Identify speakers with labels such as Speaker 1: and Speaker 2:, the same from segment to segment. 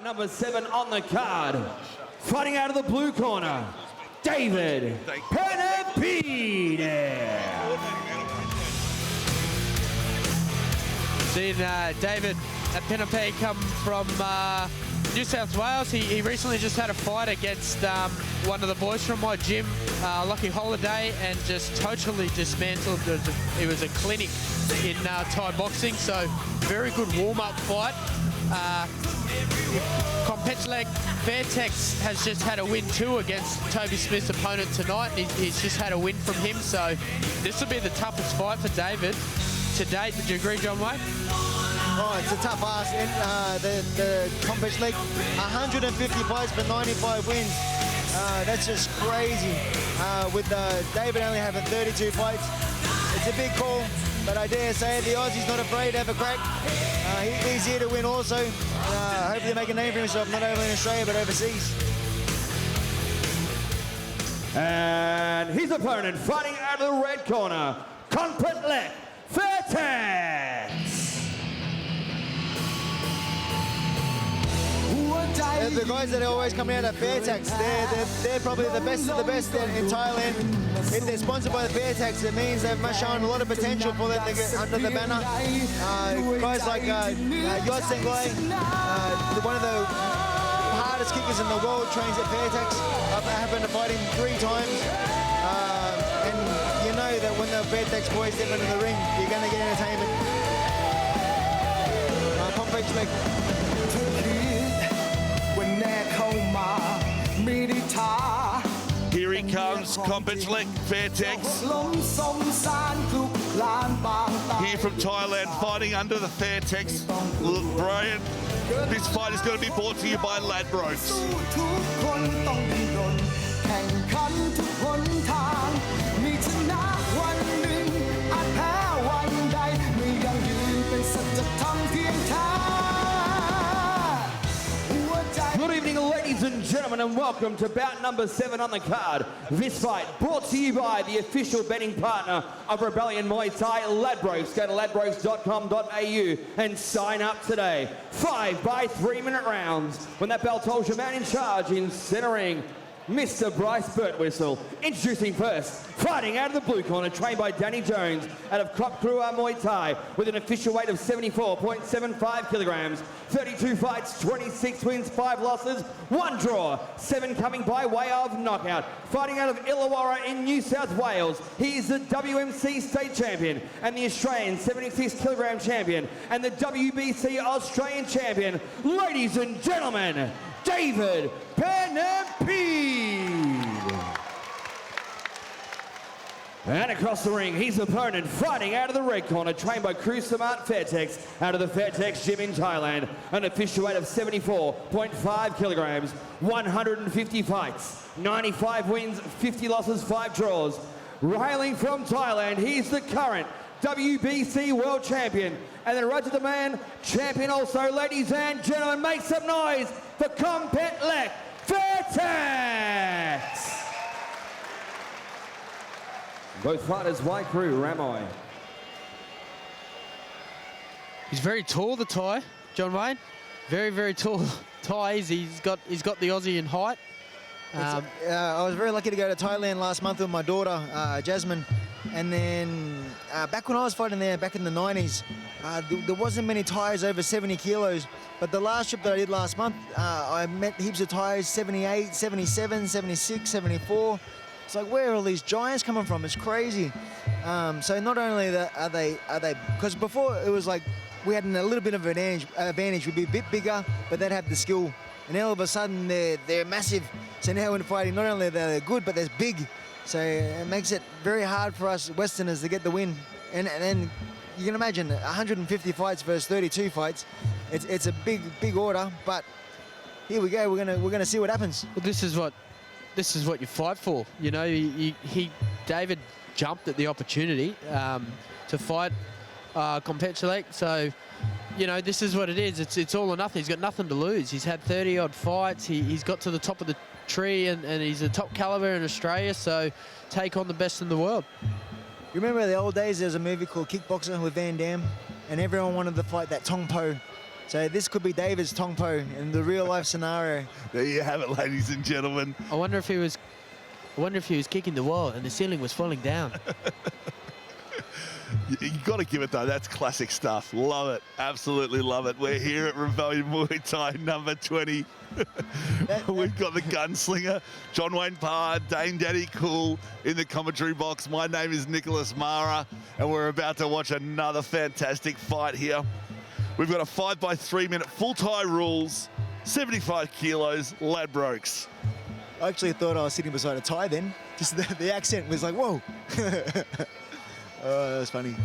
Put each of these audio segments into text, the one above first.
Speaker 1: number 7 on the card. Fighting out of the blue corner, David Pennimpede.
Speaker 2: Seeing David Pennimpede come from New South Wales. He recently just had a fight against one of the boys from my gym, Lucky Holiday, and just totally dismantled. It was a clinic in Thai boxing, so very good warm-up fight. Kompetchlek Fairtex has just had a win too against Toby Smith's opponent tonight. He's just had a win from him, so this will be the toughest fight for David to date. Would you agree, John Wayne?
Speaker 3: Oh, it's a tough ask. And the Kompetchlek, 150 fights for 95 wins. That's just crazy. With David only having 32 fights, it's a big call. But I dare say the Aussie's not afraid to have a crack. He's here to win also. Hopefully make a name for himself, not only in Australia, but overseas.
Speaker 1: And his opponent fighting out of the red corner, Kompetchlek Fairtex.
Speaker 3: The guys that are always coming out of Fairtex, they're probably the best of the best in Thailand. If they're sponsored by the Fairtex, it means they've shown a lot of potential for them to get under the banner. Guys like Muaythai, one of the hardest kickers in the world, trains at Fairtex. I've happened to fight him 3 times. And you know that when the Fairtex boys step into the ring, you're going to get entertainment. Kompetchlek.
Speaker 4: Here he comes, Kompetchlek Fairtex. Here from Thailand, fighting under the Fairtex. Look, Brian, this fight is going to be brought to you by Ladbrokes.
Speaker 1: Good evening, ladies and gentlemen, and welcome to bout number 7 on the card. This fight brought to you by the official betting partner of Rebellion Muay Thai, Ladbrokes. Go to ladbrokes.com.au and sign up today. 5 by 3-minute rounds. When that bell tolls, your man in charge in centering, Mr. Bryce Birtwhistle. Introducing first, fighting out of the blue corner, trained by Danny Jones out of Kompetchlek Muay Thai with an official weight of 74.75 kilograms. 32 fights, 26 wins, 5 losses, 1 draw, 7 coming by way of knockout. Fighting out of Illawarra in New South Wales, he is the WMC state champion and the Australian 76 kilogram champion and the WBC Australian champion. Ladies and gentlemen, David Pennimpede. And across the ring, his opponent fighting out of the red corner, trained by Krusamat Fairtex out of the Fairtex gym in Thailand, an official weight of 74.5 kilograms, 150 fights, 95 wins, 50 losses, 5 draws. Hailing from Thailand, he's the current WBC world champion and the Roger the Man champion also. Ladies and gentlemen, make some noise for Kompetchlek Fairtex. Both fighters, white crew, Ramoy.
Speaker 2: He's very tall, the Thai, John Wayne. Very, very tall Thai. He's got the Aussie in height.
Speaker 3: I was very lucky to go to Thailand last month with my daughter, Jasmine. And then back when I was fighting there, back in the 90s, there wasn't many Thais over 70 kilos. But the last trip that I did last month, I met heaps of Thais, 78, 77, 76, 74. It's like, where are all these giants coming from? It's crazy. So not only are they, because before it was like we had a little bit of an advantage. We'd be a bit bigger, but they'd have the skill. And all of a sudden they're massive. So now when fighting, not only are they good, but they're big. So it makes it very hard for us Westerners to get the win. And then you can imagine 150 fights versus 32 fights. It's a big order, but here we go. We're gonna see what happens.
Speaker 2: Well, this is what you fight for. You know, David jumped at the opportunity to fight Kompetchlek. So, you know, this is what it is. It's all or nothing. He's got nothing to lose. He's had 30-odd fights. He's got to the top of the tree, and he's a top caliber in Australia. So, take on the best in the world.
Speaker 3: You remember the old days? There was a movie called Kickboxer with Van Damme, and everyone wanted to fight that Tong Po. So this could be David's Tongpo in the real life scenario.
Speaker 4: There you have it, ladies and gentlemen.
Speaker 2: I wonder if he was kicking the wall and the ceiling was falling down.
Speaker 4: You got to give it though. That's classic stuff. Love it. Absolutely love it. We're here at Rebellion Muay Thai number 20. We've got the gunslinger, John Wayne Parr, Dame Daddy Cool in the commentary box. My name is Nicholas Mara, and we're about to watch another fantastic fight here. We've got a 5x3 minute full Thai rules, 75 kilos, Ladbrokes.
Speaker 3: I actually thought I was sitting beside a Thai then. Just the accent was like, whoa. Oh, that was funny.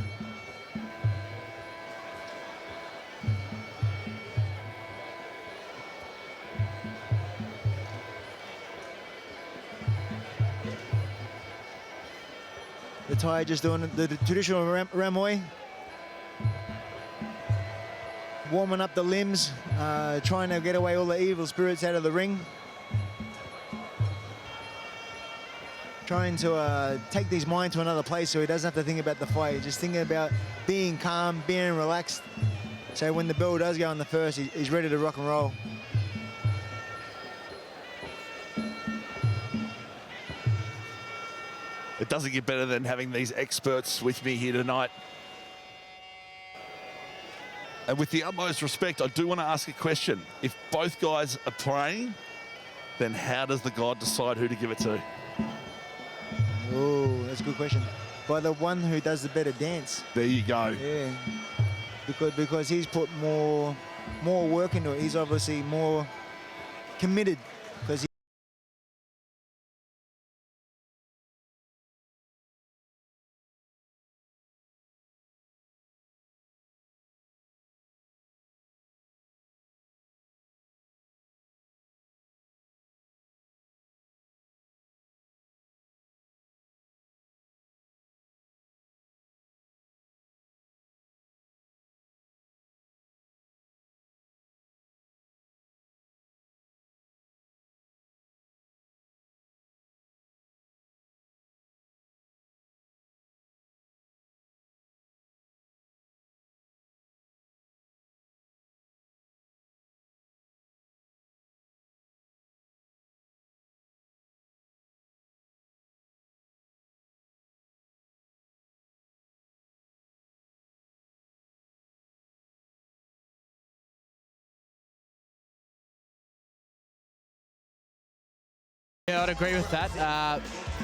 Speaker 3: The Thai just doing the traditional Ramoi. Warming up the limbs, trying to get away all the evil spirits out of the ring. Trying to take his mind to another place so he doesn't have to think about the fight. Just thinking about being calm, being relaxed. So when the bell does go on the first, he's ready to rock and roll.
Speaker 4: It doesn't get better than having these experts with me here tonight. And with the utmost respect, I do want to ask a question. If both guys are playing, then how does the God decide who to give it to?
Speaker 3: Oh, that's a good question. By the one who does the better dance.
Speaker 4: There you go.
Speaker 3: Yeah, because he's put more work into it. He's obviously more committed because
Speaker 2: Yeah, I'd agree with that.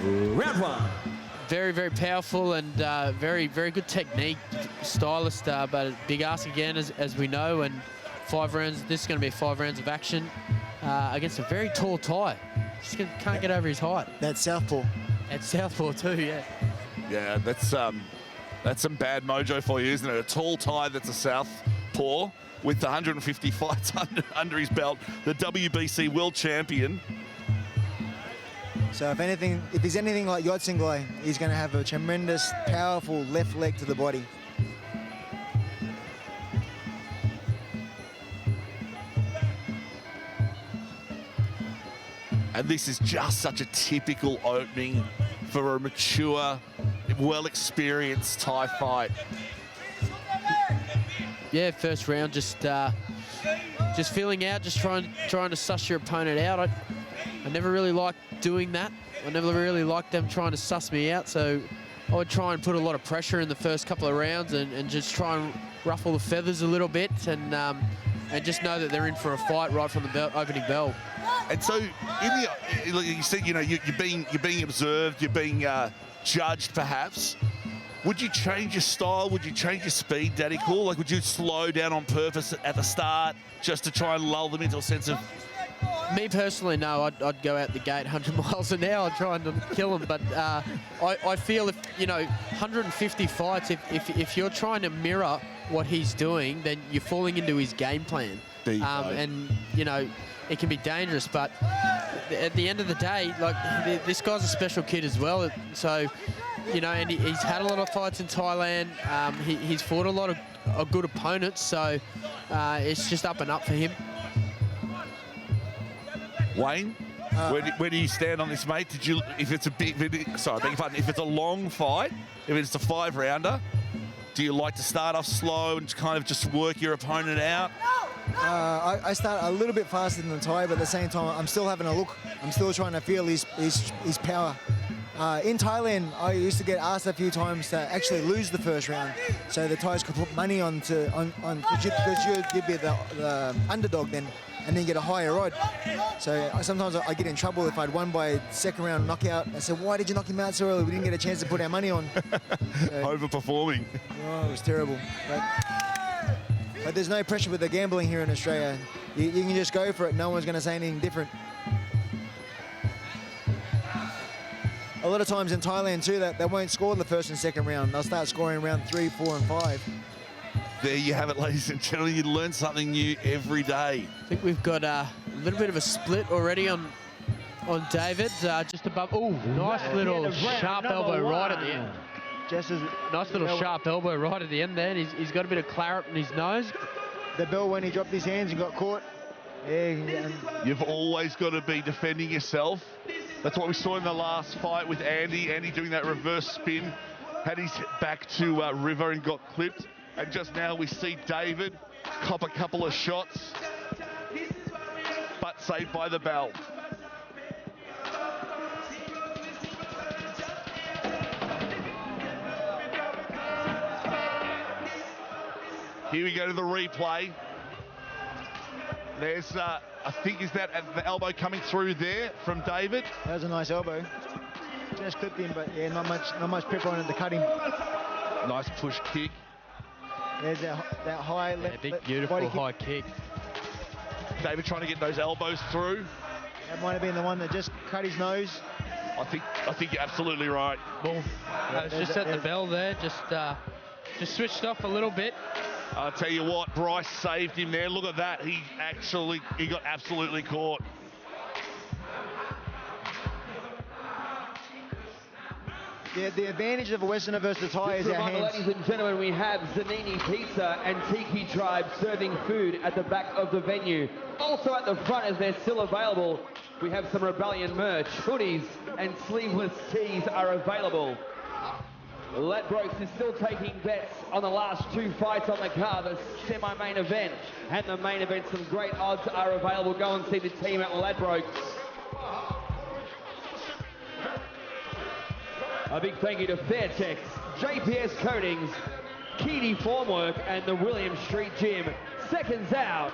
Speaker 1: Round one.
Speaker 2: Very, very powerful and very, very good technique, stylist, but a big ask again, as we know. And 5 rounds. This is going to be 5 rounds of action against a very tall Thai. Just can't get over his height.
Speaker 3: that's southpaw.
Speaker 2: At southpaw too, yeah.
Speaker 4: Yeah, that's some bad mojo for you, isn't it? A tall Thai that's a southpaw with 150 fights under his belt, the WBC world champion.
Speaker 3: So if he's anything like Yotsinglai, he's going to have a tremendous, powerful left leg to the body.
Speaker 4: And this is just such a typical opening for a mature, well-experienced Thai fight.
Speaker 2: Yeah, first round, just feeling out, just trying to suss your opponent out. I never really liked doing that. I never really liked them trying to suss me out, so I would try and put a lot of pressure in the first couple of rounds and just try and ruffle the feathers a little bit and just know that they're in for a fight right from the opening bell.
Speaker 4: And so, you said, you're being observed, you're being judged, perhaps. Would you change your style? Would you change your speed, Daddy Cool? Like, would you slow down on purpose at the start just to try and lull them into a sense of...
Speaker 2: Me personally, no. I'd go out the gate 100 miles an hour trying to kill him. But I feel if 150 fights, if you're trying to mirror what he's doing, then you're falling into his game plan. And it can be dangerous. But at the end of the day, like this guy's a special kid as well. So and he's had a lot of fights in Thailand. He's fought a lot of good opponents. So it's just up and up for him.
Speaker 4: Wayne, where do you stand on this, mate? If it's a long fight, if it's a 5-rounder, do you like to start off slow and kind of just work your opponent out?
Speaker 3: I start a little bit faster than the Thai, but at the same time, I'm still having a look. I'm still trying to feel his power. In Thailand, I used to get asked a few times to actually lose the first round, so the Thais could put money on because you'd be the underdog then, and then get a higher odd. So sometimes I get in trouble if I'd won by second round knockout. I said, why did you knock him out so early? We didn't get a chance to put our money on.
Speaker 4: Overperforming.
Speaker 3: Oh, it was terrible. But there's no pressure with the gambling here in Australia. You can just go for it. No one's going to say anything different. A lot of times in Thailand too, that they won't score the first and second round. They'll start scoring round 3, 4, and 5.
Speaker 4: There you have it, ladies and gentlemen. You learn something new every day.
Speaker 2: I think we've got a little bit of a split already on David, just above. Oh, nice little sharp elbow right at the end.
Speaker 3: Just as
Speaker 2: Nice little sharp elbow right at the end there. And he's got a bit of claret in his nose.
Speaker 3: the bell when he dropped his hands and got caught. Yeah,
Speaker 4: You've always got to be defending yourself. That's what we saw in the last fight with Andy. Andy doing that reverse spin, had his back to River and got clipped. And just now we see David cop a couple of shots, but saved by the bell. Here we go to the replay. There's, I think, is that the elbow coming through there from David?
Speaker 3: that was a nice elbow. Just clipped him, but yeah, not much pepper on it to cut him.
Speaker 4: Nice push kick.
Speaker 3: There's that high
Speaker 2: Yeah, big, beautiful high kick.
Speaker 4: David trying to get those elbows through.
Speaker 3: That might have been the one that just cut his nose.
Speaker 4: I think you're absolutely right.
Speaker 2: Well, it's just at the bell there, just switched off a little bit.
Speaker 4: I'll tell you what, Bryce saved him there. Look at that. He got absolutely caught.
Speaker 3: Yeah, the advantage of a Westerner versus Thai is our
Speaker 1: Reminder,
Speaker 3: hands.
Speaker 1: ladies and gentlemen, we have Zanini Pizza and Tiki Tribe serving food at the back of the venue. Also at the front, as they're still available, we have some Rebellion merch. Hoodies and sleeveless tees are available. Ladbrokes is still taking bets on the last two fights on the card, the semi-main event and the main event. Some great odds are available. Go and see the team at Ladbrokes. A big thank you to Fairtex, JPS Coatings, Keedy Formwork and the William Street Gym. Seconds out.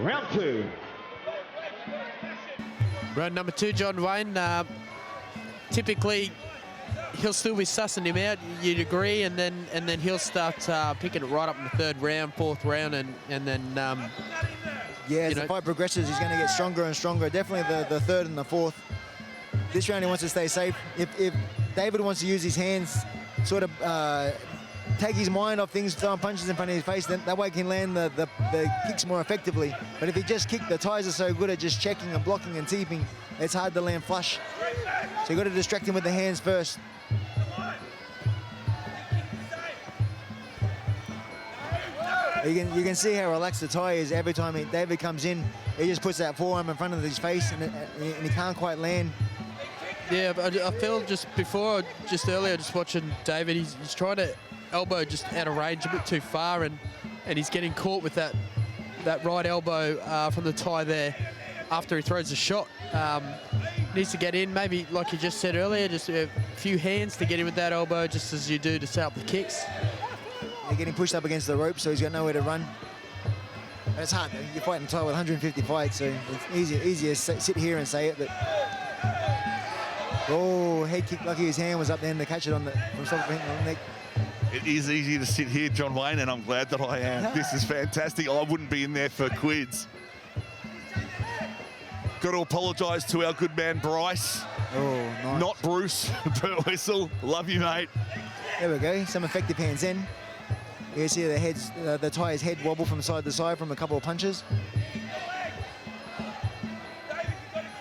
Speaker 1: Round two.
Speaker 2: Round number 2, John Wayne. Typically, he'll still be sussing him out, you'd agree, and then he'll start picking it right up in the third round, fourth round, and then
Speaker 3: Yeah, as the fight progresses, he's going to get stronger and stronger. Definitely the third and the fourth. This round, he wants to stay safe. If David wants to use his hands, sort of take his mind off things, throwing punches in front of his face, then that way he can land the kicks more effectively. But if he just kick, the Thais are so good at just checking and blocking and teeping, it's hard to land flush. So you've got to distract him with the hands first. You can see how relaxed the Thai is every time David comes in. He just puts that forearm in front of his face and he can't quite land.
Speaker 2: Yeah, but I feel just earlier, just watching David, he's trying to elbow just out of range a bit too far, and he's getting caught with that right elbow from the Thai there after he throws a shot. Needs to get in, maybe like you just said earlier, just a few hands to get in with that elbow, just as you do to set up the kicks.
Speaker 3: They're getting pushed up against the rope, so he's got nowhere to run. But it's hard, though. You're fighting Thai with 150 fights, so it's easier to sit here and say it, but... Oh, head kick, lucky his hand was up there to catch it on the neck.
Speaker 4: It is easy to sit here, John Wayne, and I'm glad that I am. This is fantastic. I wouldn't be in there for quids. Got to apologise to our good man, Bryce.
Speaker 3: Oh, nice.
Speaker 4: Not Bruce. Burt Whistle. Love you, mate.
Speaker 3: There we go. Some effective hands in. You see the Thai's head wobble from side to side from a couple of punches.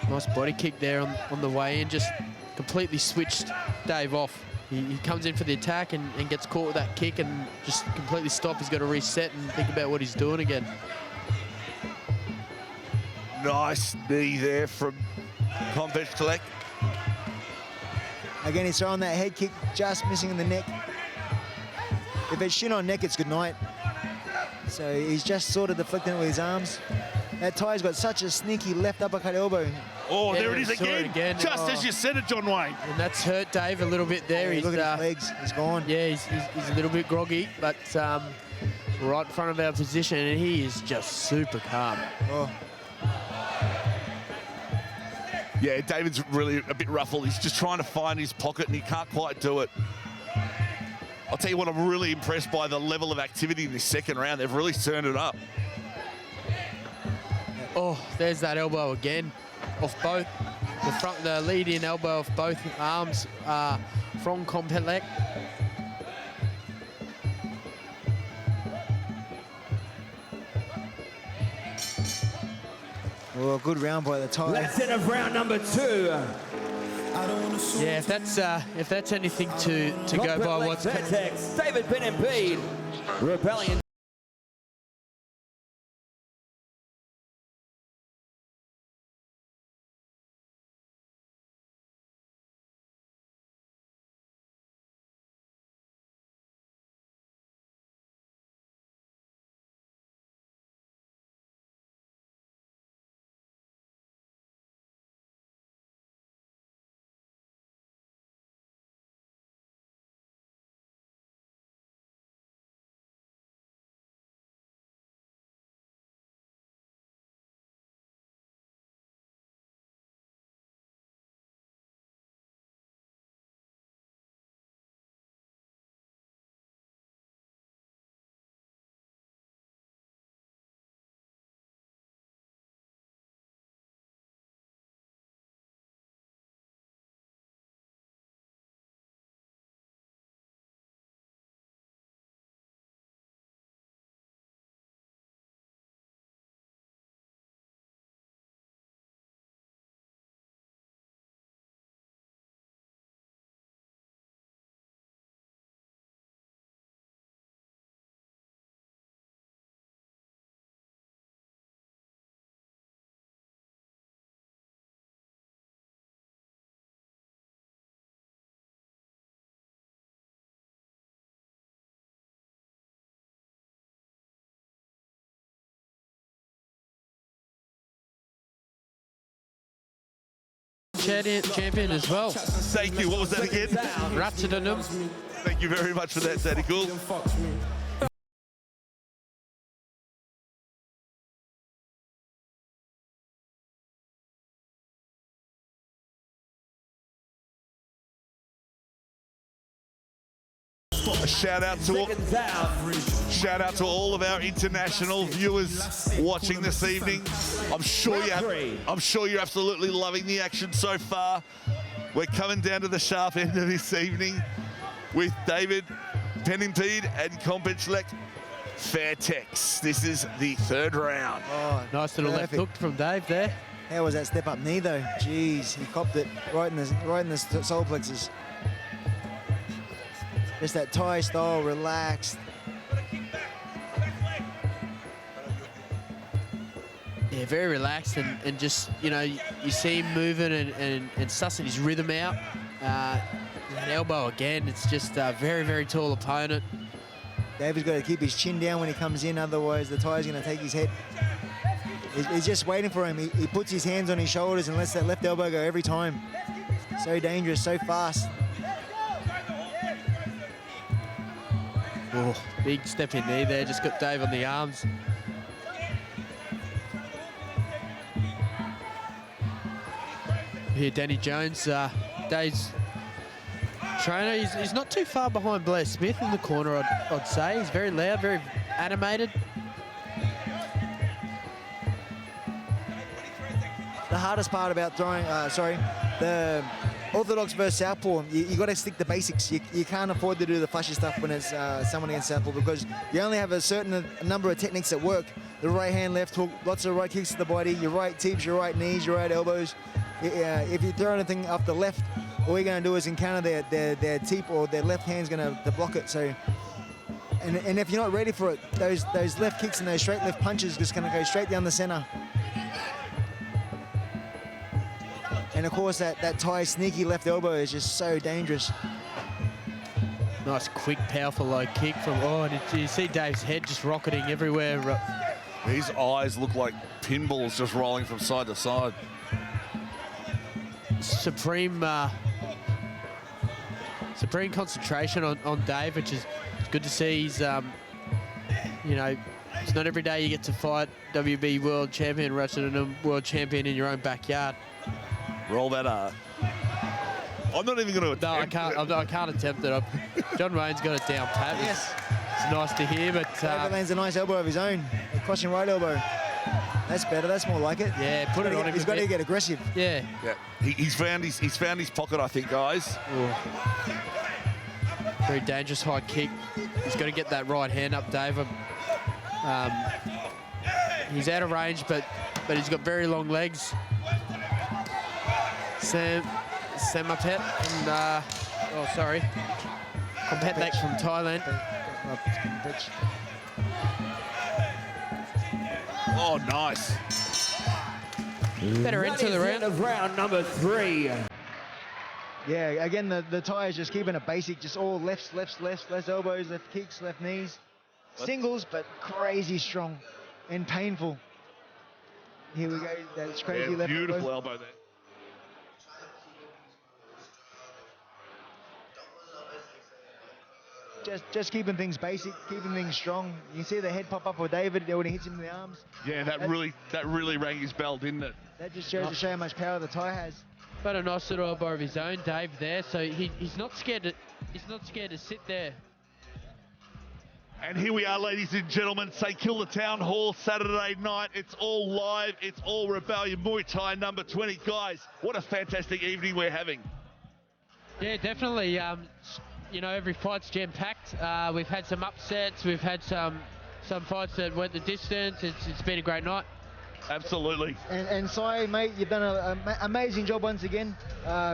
Speaker 2: Nice body kick there on the way in, just completely switched Dave off. He comes in for the attack and gets caught with that kick and just completely stopped. He's got to reset and think about what he's doing again.
Speaker 4: Nice knee there from Kompetchlek.
Speaker 3: Again, he's throwing that head kick, just missing in the neck. If it's shin on neck, it's good night. So he's just sort of deflecting it with his arms. That Thai's got such a sneaky left uppercut elbow.
Speaker 4: Oh,
Speaker 2: Yeah,
Speaker 4: there it is again. Just as you said it, John Wayne.
Speaker 2: And that's hurt Dave a little bit there.
Speaker 3: Look at his legs, he's gone.
Speaker 2: Yeah, he's a little bit groggy, but right in front of our position, and he is just super calm.
Speaker 3: Oh.
Speaker 4: Yeah, David's really a bit ruffled. He's just trying to find his pocket, and he can't quite do it. I'll tell you what, I'm really impressed by the level of activity in this second round. They've really turned it up.
Speaker 2: Oh, there's that elbow again, off both the lead-in elbow off both arms from Kompetchlek.
Speaker 3: Oh, good round by the Thai.
Speaker 1: That's end of round number 2.
Speaker 2: Yeah, if that's anything to go by what's
Speaker 1: Fairtex, David Pennimpede, Rebellion.
Speaker 2: champion as well.
Speaker 4: Thank you. What was that again?
Speaker 2: Ratchettenham.
Speaker 4: Thank you very much for that, Daddy Cool. A shout out to all of our international viewers watching this evening. I'm sure you're absolutely loving the action so far. We're coming down to the sharp end of this evening with David Pennimpede and Kompetchlek Fairtex. This is the third round.
Speaker 3: Oh,
Speaker 2: nice little left hook from Dave there.
Speaker 3: How was that step up knee though? Jeez, he copped it right in the solar plexus. Just that Thai style, relaxed.
Speaker 2: Yeah, very relaxed and just, you know, you see him moving and sussing his rhythm out. That elbow again, it's just a very, very tall opponent.
Speaker 3: David's got to keep his chin down when he comes in, otherwise the Thai's going to take his head. He's just waiting for him. He puts his hands on his shoulders and lets that left elbow go every time. So dangerous, so fast.
Speaker 2: Oh, big step in knee there, just got Dave on the arms. Here, Danny Jones, Dave's trainer. He's not too far behind Blair Smith in the corner, I'd say. He's very loud, very animated.
Speaker 3: The hardest part about throwing, the Orthodox versus Southpaw, you got to stick to basics. You can't afford to do the flashy stuff when it's someone against Southpaw because you only have a certain number of techniques that work. The right hand, left hook, lots of right kicks to the body, your right tips, your right knees, your right elbows. If you throw anything off the left, all you're going to do is encounter their teep, or their left hand's going to block it. So, and if you're not ready for it, those left kicks and those straight left punches just going to go straight down the center. And of course, that Thai sneaky left elbow is just so dangerous.
Speaker 2: Nice, quick, powerful low kick from. Oh, and you see Dave's head just rocketing everywhere.
Speaker 4: His eyes look like pinballs just rolling from side to side.
Speaker 2: Supreme concentration on Dave, which is good to see. He's, you know, it's not every day you get to fight WB World Champion, Russian World Champion in your own backyard.
Speaker 4: Roll that R. I'm not even going to attempt.
Speaker 2: No, I can't attempt it. John Wayne's got it down pat.
Speaker 3: Yes.
Speaker 2: It's nice to hear, but
Speaker 3: Dave lands a nice elbow of his own, a crossing right elbow. That's better. That's more like it.
Speaker 2: Yeah, put it on him.
Speaker 3: He's got to get aggressive.
Speaker 2: Yeah.
Speaker 4: Yeah, he's found his pocket, I think, guys.
Speaker 2: Ooh. Very dangerous high kick. He's got to get that right hand up, Dave. He's out of range, but he's got very long legs. Samapet and Kompetchlek from Thailand.
Speaker 4: Oh, nice.
Speaker 2: Better into the round.
Speaker 1: Of round number 3.
Speaker 3: Yeah, again, the Thai is just keeping it basic, just all lefts, left elbows, left kicks, left knees. Singles, but crazy strong and painful. Here we go, that's crazy left
Speaker 4: Beautiful elbow there.
Speaker 3: Just keeping things basic, keeping things strong. You can see the head pop up for David when he hits him in the arms.
Speaker 4: Yeah, that really rang his bell, didn't it?
Speaker 3: That just shows to show how much power the Thai has.
Speaker 2: But a nice little elbow of his own, Dave, there. So he's not scared to sit there.
Speaker 4: And here we are, ladies and gentlemen, Kilda Town Hall, Saturday night. It's all live. It's all Rebellion Muay Thai number 20. Guys, what a fantastic evening we're having.
Speaker 2: Yeah, definitely. You know, every fight's jam-packed. We've had some upsets. We've had some fights that went the distance. It's been a great night.
Speaker 4: Absolutely.
Speaker 3: And Sai, mate, you've done an amazing job once again,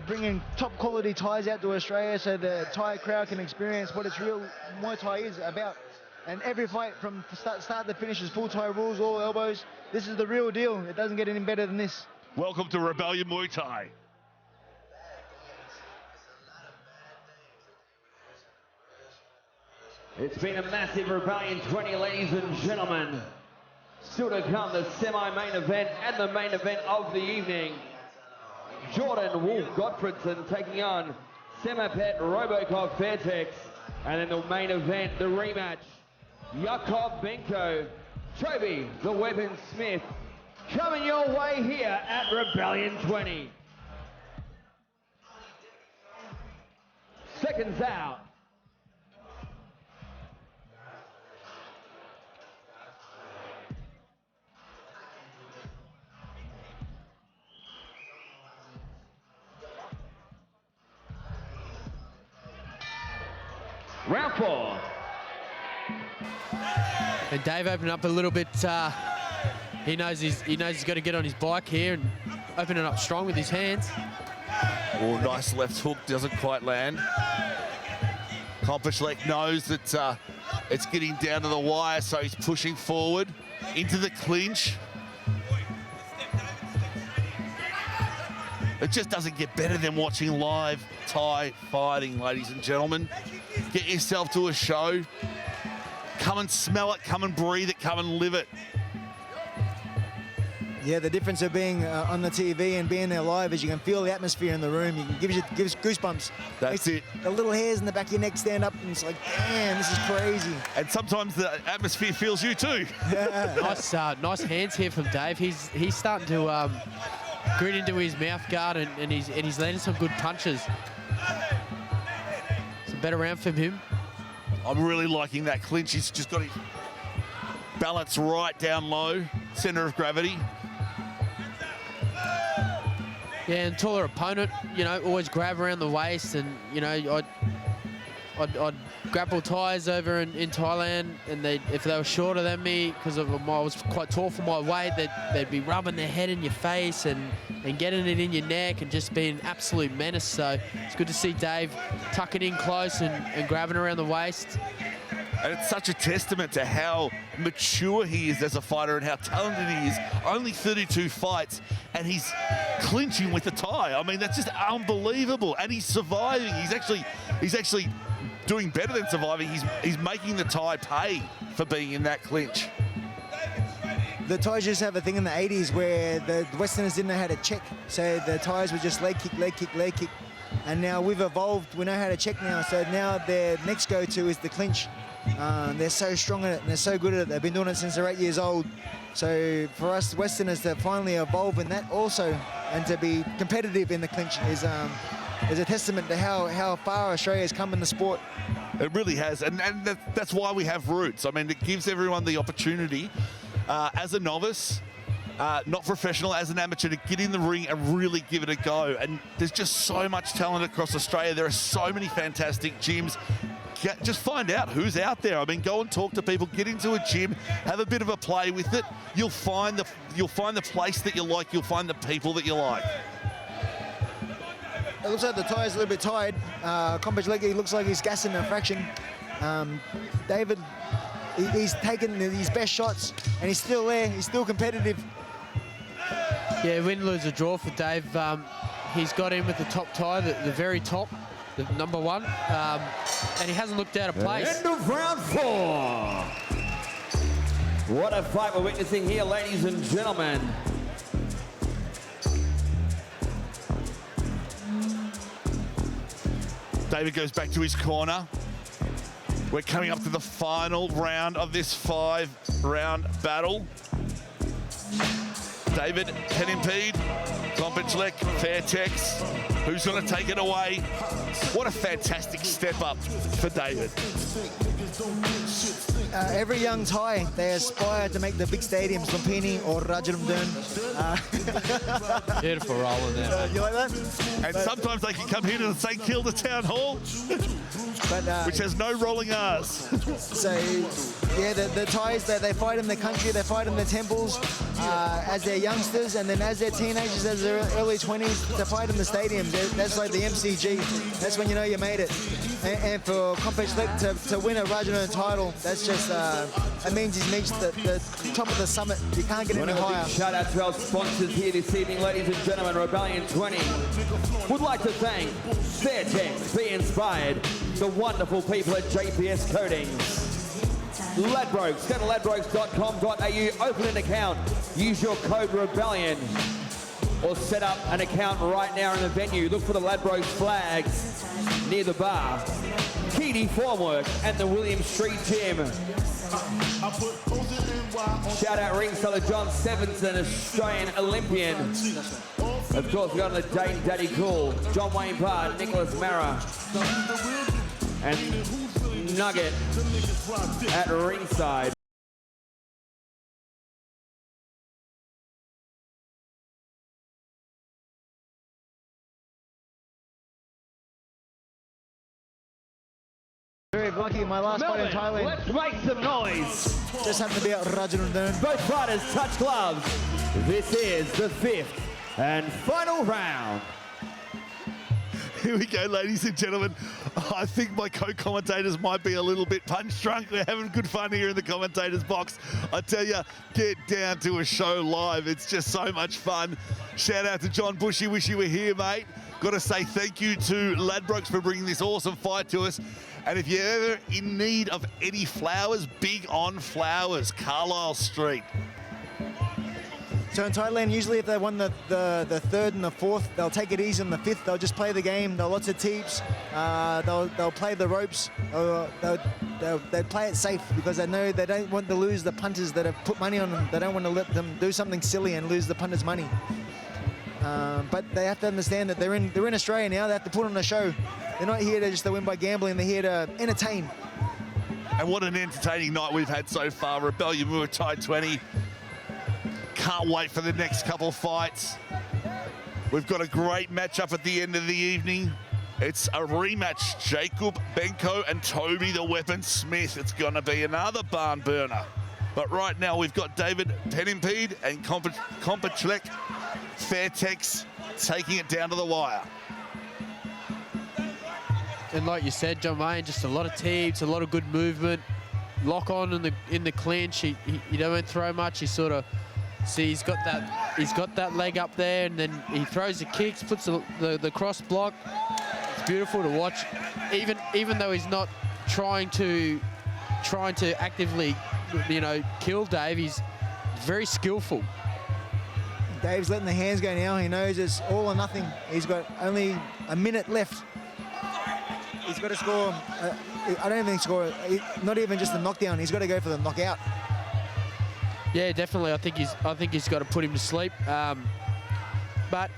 Speaker 3: bringing top quality Thais out to Australia so the Thai crowd can experience what its real Muay Thai is about. And every fight from start to finish is full Thai rules, all elbows. This is the real deal. It doesn't get any better than this.
Speaker 4: Welcome to Rebellion Muay Thai.
Speaker 1: It's been a massive Rebellion 20, ladies and gentlemen. Still to come, the semi-main event and the main event of the evening. Jordan Wolf Gottfredson taking on Semapet Robocop Fairtex. And then the main event, the rematch. Yakov Benko, Toby the Weapon Smith. Coming your way here at Rebellion 20. Seconds out. Round 4.
Speaker 2: And Dave opened up a little bit. He knows he's got to get on his bike here and open it up strong with his hands.
Speaker 4: Oh, nice left hook, doesn't quite land. Kompetchlek knows that it's getting down to the wire, so he's pushing forward into the clinch. It just doesn't get better than watching live Thai fighting, ladies and gentlemen. Get yourself to a show. Come and smell it, come and breathe it, come and live it.
Speaker 3: Yeah, the difference of being on the TV and being there live is you can feel the atmosphere in the room. Gives goosebumps.
Speaker 4: That's it.
Speaker 3: The little hairs in the back of your neck stand up, and it's like, damn, this is crazy.
Speaker 4: And sometimes the atmosphere feels you too.
Speaker 3: Yeah.
Speaker 2: Nice hands here from Dave. He's starting to grit into his mouth guard, and he's landing some good punches. It's a better round from him.
Speaker 4: I'm really liking that clinch. He's just got his balance right down low, center of gravity.
Speaker 2: Yeah, and taller opponent, you know, always grab around the waist, and you know, I'd grapple Thais over in Thailand, and if they were shorter than me, because I was quite tall for my weight, they'd be rubbing their head in your face and getting it in your neck and just being an absolute menace. So it's good to see Dave tucking in close and grabbing around the waist.
Speaker 4: And it's such a testament to how mature he is as a fighter and how talented he is. Only 32 fights, and he's clinching with the Thai. I mean, that's just unbelievable. And he's surviving. He's actually doing better than surviving. He's making the Thai pay for being in that clinch.
Speaker 3: The Thais used to have a thing in the 80s where the Westerners didn't know how to check. So the Thais would just leg kick, leg kick, leg kick. And now we've evolved. We know how to check now. So now their next go-to is the clinch. They're so strong at it and they're so good at it. They've been doing it since they're 8 years old. So for us Westerners to finally evolve in that also and to be competitive in the clinch is a testament to how far Australia's come in the sport.
Speaker 4: It really has, and that's why we have roots. I mean, it gives everyone the opportunity as a novice, not professional, as an amateur, to get in the ring and really give it a go. And there's just so much talent across Australia. There are so many fantastic gyms. Just find out who's out there. I mean, go and talk to people, get into a gym, have a bit of a play with it. You'll find the place that you like. You'll find the people that you like.
Speaker 3: It looks like the Thai is a little bit tired. Kompetchlek, he looks like he's gassing a fraction. David, he's taken his best shots and he's still there. He's still competitive.
Speaker 2: Yeah, win, lose, or draw for Dave. He's got in with the top Thai, the very top, the number one, and he hasn't looked out of place.
Speaker 1: End of round 4. What a fight we're witnessing here, ladies and gentlemen.
Speaker 4: David goes back to his corner. We're coming up to the final round of this 5-round battle. David, Pennimpede, Kompetchlek, Fairtex. Who's going to take it away? What a fantastic step up for David.
Speaker 3: Every young Thai, they aspire to make the big stadiums, Lumpini or Rajadamnern.
Speaker 2: Beautiful roll in there.
Speaker 3: You like that?
Speaker 4: And sometimes they can come here to the St Kilda Town Hall, which has no rolling R's.
Speaker 3: So, yeah, the Thais, they fight in the country, they fight in the temples as they're youngsters, and then as they're teenagers, as they're early 20s, to fight in the stadiums. That's like the MCG. That's when you know you made it. And for Kompetchlek to win a Rajadamnern title, that's just, that means he's reached the top of the summit. You can't get any higher.
Speaker 1: Shout out to our sponsors here this evening, ladies and gentlemen. Rebellion 20 would like to thank Fairtex, Be Inspired, the wonderful people at JPS Coatings. Ladbrokes, go to ladbrokes.com.au, open an account, use your code REBELLION, or set up an account right now in the venue. Look for the Ladbrokes flags near the bar. Keedy Formwork and the William Street Gym. Shout out ringside to John Stevenson, Australian Olympian. Of course, we got the Dane Daddy Cool, John Wayne Bard, Nicholas Mara, and Nugget at ringside.
Speaker 3: Very lucky in my last fight in Thailand.
Speaker 1: Let's make some noise.
Speaker 3: Just happened to be at Rajadamnern.
Speaker 1: Both fighters touch gloves. This is the 5th and final round.
Speaker 4: Here we go, ladies and gentlemen. I think my co-commentators might be a little bit punch drunk. We're having good fun here in the commentators box. I tell you, get down to a show live. It's just so much fun. Shout out to John Bushy. Wish you were here, mate. Got to say thank you to Ladbrokes for bringing this awesome fight to us. And if you're ever in need of any flowers, big on flowers, Carlisle Street.
Speaker 3: So in Thailand, usually if they won the 3rd and the 4th, they'll take it easy on the 5th. They'll just play the game. They'll lots of teeps. They'll play the ropes. They'll play it safe because they know they don't want to lose the punters that have put money on them. They don't want to let them do something silly and lose the punters' money. But they have to understand that they're in Australia now. They have to put on a show. They're not here to just to win by gambling. They're here to entertain.
Speaker 4: And what an entertaining night we've had so far. Rebellion Muaythai 20. Can't wait for the next couple of fights. We've got a great matchup at the end of the evening. It's a rematch. Jacob Benko and Toby the Weapon Smith. It's going to be another barn burner. But right now we've got David Pennimpede and Kompetchlek Fairtex taking it down to the wire.
Speaker 2: And like you said, John Wayne, just a lot of teams, a lot of good movement. Lock on in the clinch. He don't throw much. He sort of he's got that leg up there, and then he throws the kicks, puts the cross block. It's beautiful to watch. Even though he's not trying to actively, kill Dave, he's very skillful.
Speaker 3: Dave's letting the hands go now. He knows it's all or nothing. He's got only a minute left. He's got to score. I don't even think score. Not even just a knockdown. He's got to go for the knockout.
Speaker 2: Yeah, definitely. I think he's got to put him to sleep. But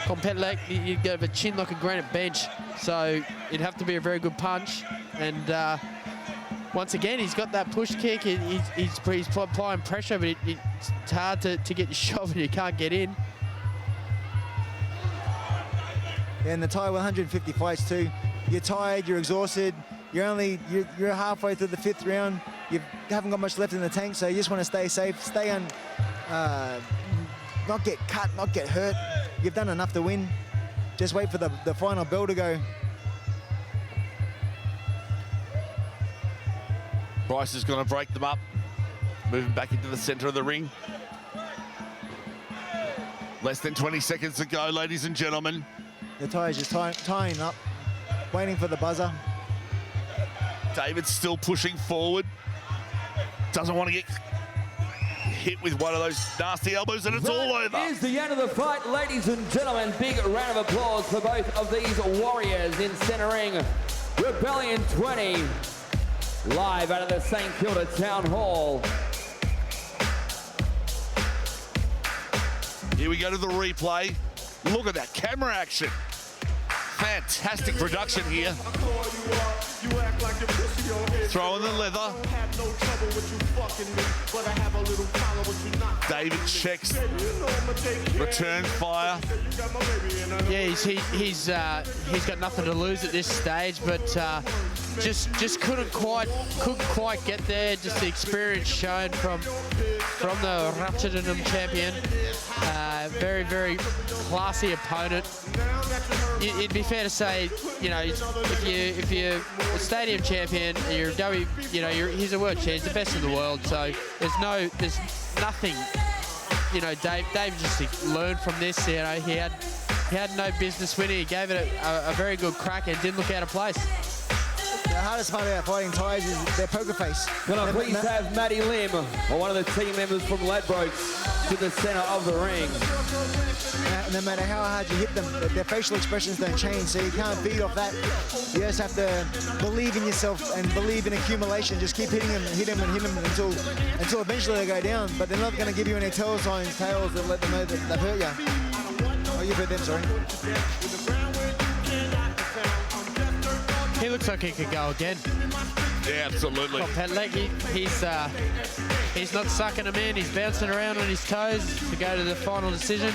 Speaker 2: Kompetchlek, you have a chin like a granite bench, so it'd have to be a very good punch. And once again, he's got that push kick. He's applying pressure, but it's hard to get your shot when you can't get in.
Speaker 3: Yeah, and the tie with 150 fights too. You're tired, you're exhausted, you're halfway through the 5th round. You haven't got much left in the tank, so you just want to stay safe, not get cut, not get hurt. You've done enough to win. Just wait for the final bell to go.
Speaker 4: Bryce is going to break them up, moving back into the center of the ring. Less than 20 seconds to go, ladies and gentlemen.
Speaker 3: The tie is just tying up, waiting for the buzzer.
Speaker 4: David's still pushing forward. Doesn't want to get hit with one of those nasty elbows, and it's all over.
Speaker 1: That is the end of the fight, ladies and gentlemen. Big round of applause for both of these warriors in centering Rebellion 20, live out of the St. Kilda Town Hall.
Speaker 4: Here we go to the replay. Look at that camera action. Fantastic production here. Throwing the leather. David checks. Returns fire.
Speaker 2: Yeah, he's got nothing to lose at this stage, but just couldn't quite get there. Just the experience shown from the Rotterdam champion. Very, very classy opponent. It'd be fair to say, if you're a stadium champion, he's a world champion, he's the best in the world. So there's nothing. Dave just learned from this. He had no business winning. He gave it a very good crack and didn't look out of place.
Speaker 3: The hardest part about fighting ties is their poker face.
Speaker 1: Can I please have Matty Lim, or one of the team members from Ladbrokes, to the center of the ring.
Speaker 3: No matter how hard you hit them, their facial expressions don't change, so you can't feed off that. You just have to believe in yourself and believe in accumulation. Just keep hitting them, hit them until eventually they go down. But they're not going to give you any tails that let them know that they've hurt you. Oh, you've hurt them, sorry.
Speaker 2: He looks like he could go again.
Speaker 4: Yeah, absolutely.
Speaker 2: Kompetchlek, he's not sucking him in. He's bouncing around on his toes to go to the final decision.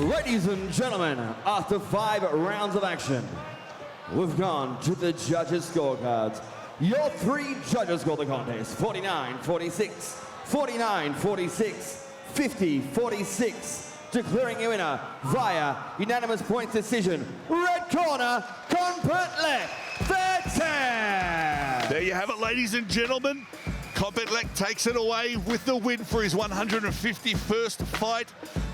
Speaker 1: Ladies and gentlemen, after 5 rounds of action, we've gone to the judges' scorecards. Your 3 judges scored the contest: 49-46, 49-46, 50-46. Declaring your winner via unanimous points decision. Red corner, Kompetchlek Fairtex.
Speaker 4: There you have it, ladies and gentlemen. Kompetchlek takes it away with the win for his 151st fight.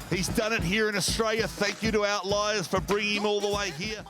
Speaker 4: He's done it here in Australia. Thank you to Outliers for bringing him all the way here.